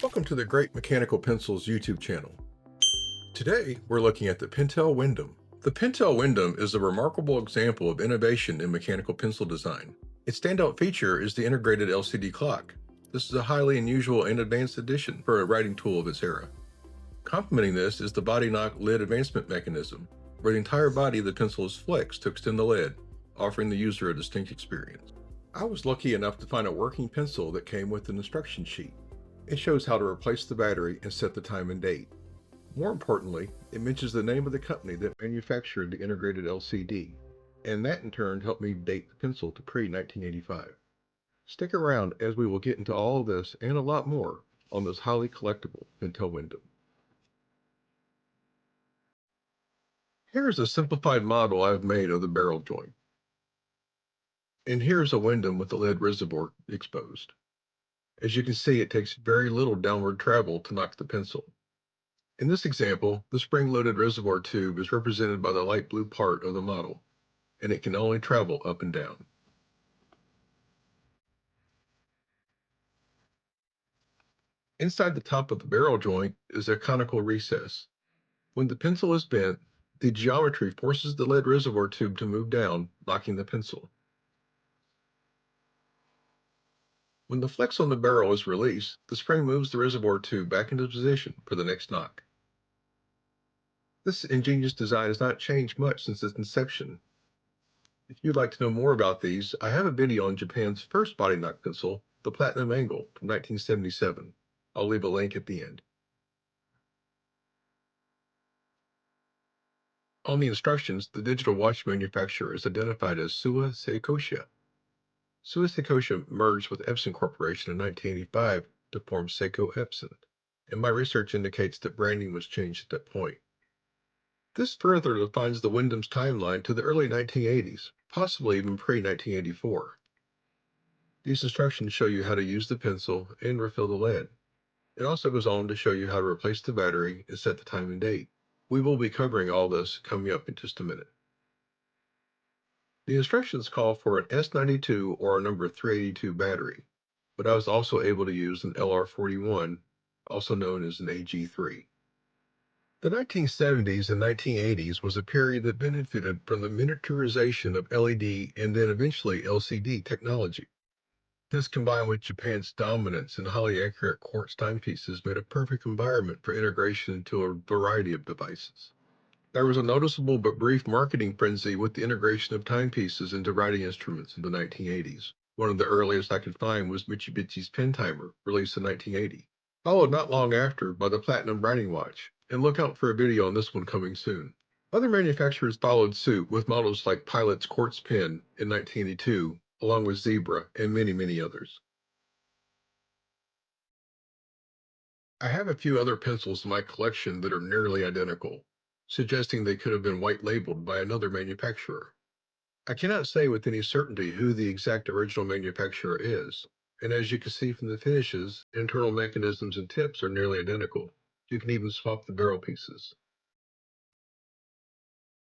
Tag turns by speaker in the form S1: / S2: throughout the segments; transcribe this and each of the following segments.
S1: Welcome to the Great Mechanical Pencils YouTube channel. Today, we're looking at the Pentel Windom. The Pentel Windom is a remarkable example of innovation in mechanical pencil design. Its standout feature is the integrated LCD clock. This is a highly unusual and advanced addition for a writing tool of its era. Complementing this is the body knock lid advancement mechanism, where the entire body of the pencil is flexed to extend the lid, offering the user a distinct experience. I was lucky enough to find a working pencil that came with an instruction sheet. It shows how to replace the battery and set the time and date. More importantly, it mentions the name of the company that manufactured the integrated LCD, and that in turn helped me date the pencil to pre-1985. Stick around as we will get into all of this and a lot more on this highly collectible Pentel Windom. Here is a simplified model I've made of the barrel joint. And here's a Windom with the lead reservoir exposed. As you can see, it takes very little downward travel to knock the pencil. In this example, the spring-loaded reservoir tube is represented by the light blue part of the model, and it can only travel up and down. Inside the top of the barrel joint is a conical recess. When the pencil is bent, the geometry forces the lead reservoir tube to move down, locking the pencil. When the flex on the barrel is released, the spring moves the reservoir tube back into position for the next knock. This ingenious design has not changed much since its inception. If you'd like to know more about these, I have a video on Japan's first body knock pencil, the Platinum Angle from 1977. I'll leave a link at the end. On the instructions, the digital watch manufacturer is identified as Suwa Seikosha. Suwa Seikosha merged with Epson Corporation in 1985 to form Seiko Epson, and my research indicates that branding was changed at that point. This further defines the Windom's timeline to the early 1980s, possibly even pre-1984. These instructions show you how to use the pencil and refill the lead. It also goes on to show you how to replace the battery and set the time and date. We will be covering all this coming up in just a minute. The instructions call for an S92 or a number 382 battery, but I was also able to use an LR41, also known as an AG3. The 1970s and 1980s was a period that benefited from the miniaturization of LED and then eventually LCD technology. This, combined with Japan's dominance in highly accurate quartz timepieces, made a perfect environment for integration into a variety of devices. There was a noticeable but brief marketing frenzy with the integration of timepieces into writing instruments in the 1980s. One of the earliest I could find was Mitsubishi's Pen Timer, released in 1980, followed not long after by the Platinum Writing Watch, and look out for a video on this one coming soon. Other manufacturers followed suit with models like Pilot's Quartz Pen in 1982, along with Zebra and many others. I have a few other pencils in my collection that are nearly identical, suggesting they could have been white labeled by another manufacturer. I cannot say with any certainty who the exact original manufacturer is, and as you can see from the finishes, internal mechanisms and tips are nearly identical. You can even swap the barrel pieces.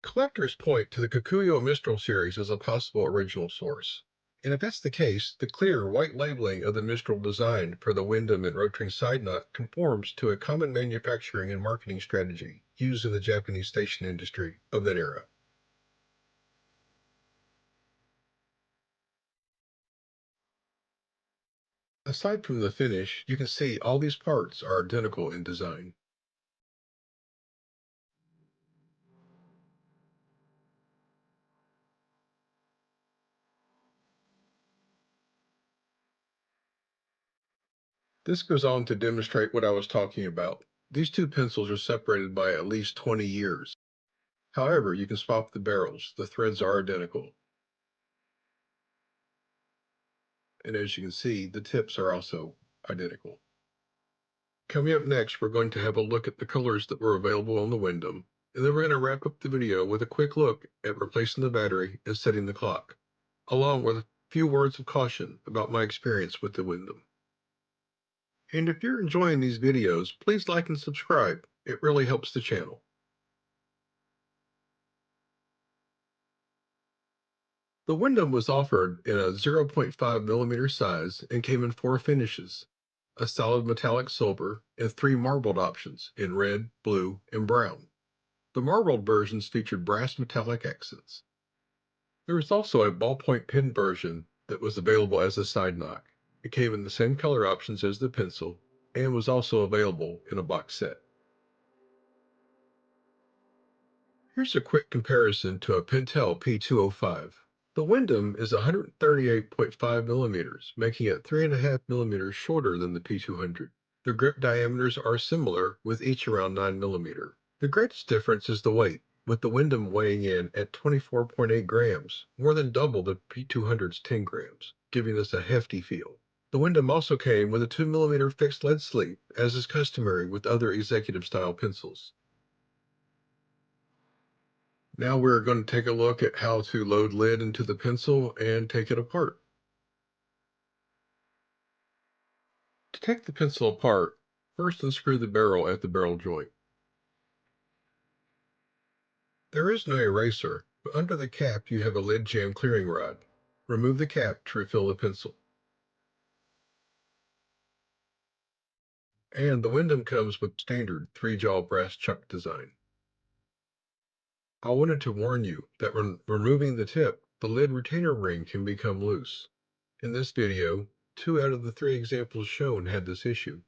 S1: Collectors point to the Kikuyo Mistral series as a possible original source. And if that's the case, the clear white labeling of the Mistral design for the Windom and rotating side knot conforms to a common manufacturing and marketing strategy used in the Japanese station industry of that era. Aside from the finish, you can see all these parts are identical in design. This goes on to demonstrate what I was talking about. These two pencils are separated by at least 20 years. However, you can swap the barrels. The threads are identical. And as you can see, the tips are also identical. Coming up next, we're going to have a look at the colors that were available on the Windom, and then we're going to wrap up the video with a quick look at replacing the battery and setting the clock, along with a few words of caution about my experience with the Windom. And if you're enjoying these videos, please like and subscribe. It really helps the channel. The Windom was offered in a 0.5mm size and came in 4 finishes: a solid metallic silver, and 3 marbled options in red, blue, and brown. The marbled versions featured brass metallic accents. There was also a ballpoint pen version that was available as a side knock. It came in the same color options as the pencil and was also available in a box set. Here's a quick comparison to a Pentel P205. The Wyndham is 138.5 millimeters, making it 3.5 millimeters shorter than the P200. The grip diameters are similar, with each around 9 millimeter. The greatest difference is the weight, with the Wyndham weighing in at 24.8 grams, more than double the P200's 10 grams, giving us a hefty feel. The Wyndham also came with a 2 millimeter fixed lead sleeve, as is customary with other executive-style pencils. Now we're going to take a look at how to load lead into the pencil and take it apart. To take the pencil apart, first unscrew the barrel at the barrel joint. There is no eraser, but under the cap you have a lead jam clearing rod. Remove the cap to refill the pencil. And the Wyndham comes with standard 3-jaw brass chuck design. I wanted to warn you that when removing the tip, the lid retainer ring can become loose. In this video, 2 out of the 3 examples shown had this issue.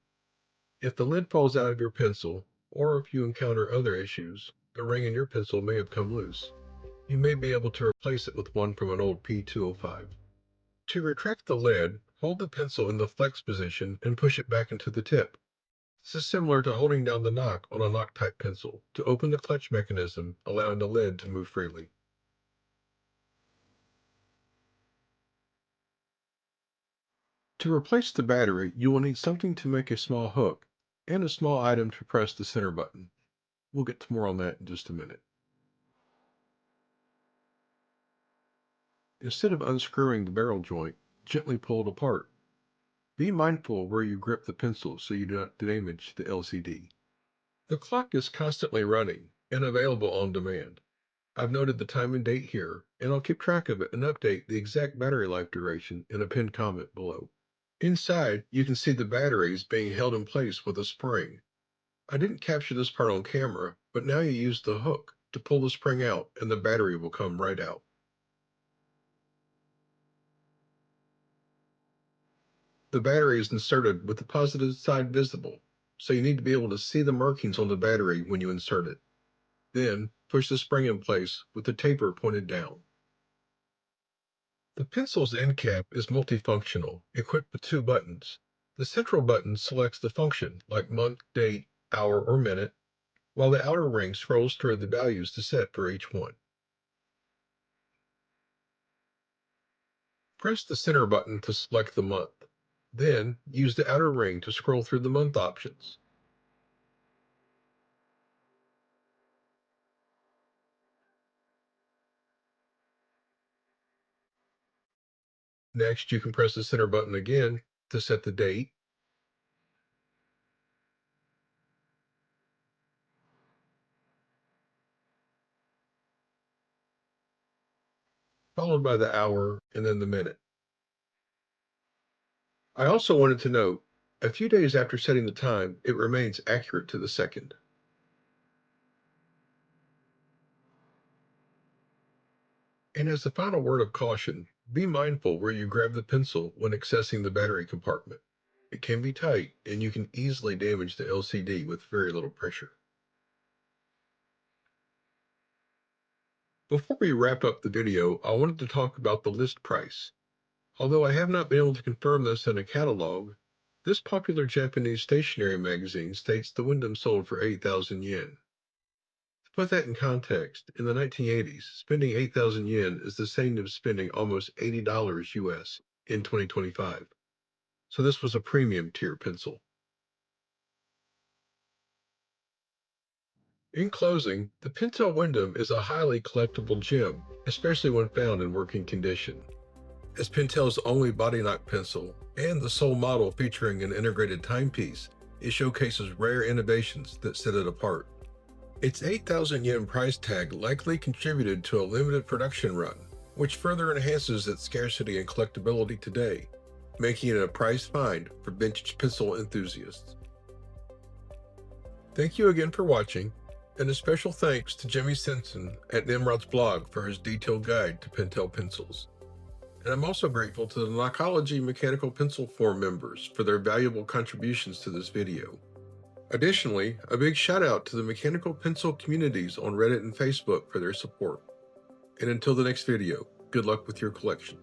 S1: If the lid falls out of your pencil, or if you encounter other issues, the ring in your pencil may have come loose. You may be able to replace it with one from an old P205. To retract the lid, hold the pencil in the flex position and push it back into the tip. This is similar to holding down the knock on a knock-type pencil to open the clutch mechanism, allowing the lid to move freely. To replace the battery, you will need something to make a small hook and a small item to press the center button. We'll get to more on that in just a minute. Instead of unscrewing the barrel joint, gently pull it apart. Be mindful where you grip the pencil so you do not damage the LCD. The clock is constantly running and available on demand. I've noted the time and date here, and I'll keep track of it and update the exact battery life duration in a pinned comment below. Inside, you can see the batteries being held in place with a spring. I didn't capture this part on camera, but now you use the hook to pull the spring out and the battery will come right out. The battery is inserted with the positive side visible, so you need to be able to see the markings on the battery when you insert it. Then, push the spring in place with the taper pointed down. The pencil's end cap is multifunctional, equipped with 2 buttons. The central button selects the function, like month, date, hour, or minute, while the outer ring scrolls through the values to set for each one. Press the center button to select the month. Then, use the outer ring to scroll through the month options. Next, you can press the center button again to set the date, followed by the hour and then the minute. I also wanted to note, a few days after setting the time, it remains accurate to the second. And as the final word of caution, be mindful where you grab the pencil when accessing the battery compartment. It can be tight, and you can easily damage the LCD with very little pressure. Before we wrap up the video, I wanted to talk about the list price. Although I have not been able to confirm this in a catalog, this popular Japanese stationery magazine states the Wyndham sold for 8,000 yen. To put that in context, in the 1980s, spending 8,000 yen is the same as spending almost $80 US in 2025. So this was a premium tier pencil. In closing, the Pentel Wyndham is a highly collectible gem, especially when found in working condition. As Pentel's only body knock pencil and the sole model featuring an integrated timepiece, it showcases rare innovations that set it apart. Its 8,000 yen price tag likely contributed to a limited production run, which further enhances its scarcity and collectability today. making it a prize find for vintage pencil enthusiasts. Thank you again for watching, and a special thanks to Jimmy Simpson at Nimrod's blog for his detailed guide to Pentel pencils. And I'm also grateful to the Knockology Mechanical Pencil Forum members for their valuable contributions to this video. Additionally, a big shout out to the mechanical pencil communities on Reddit and Facebook for their support. And until the next video, good luck with your collection.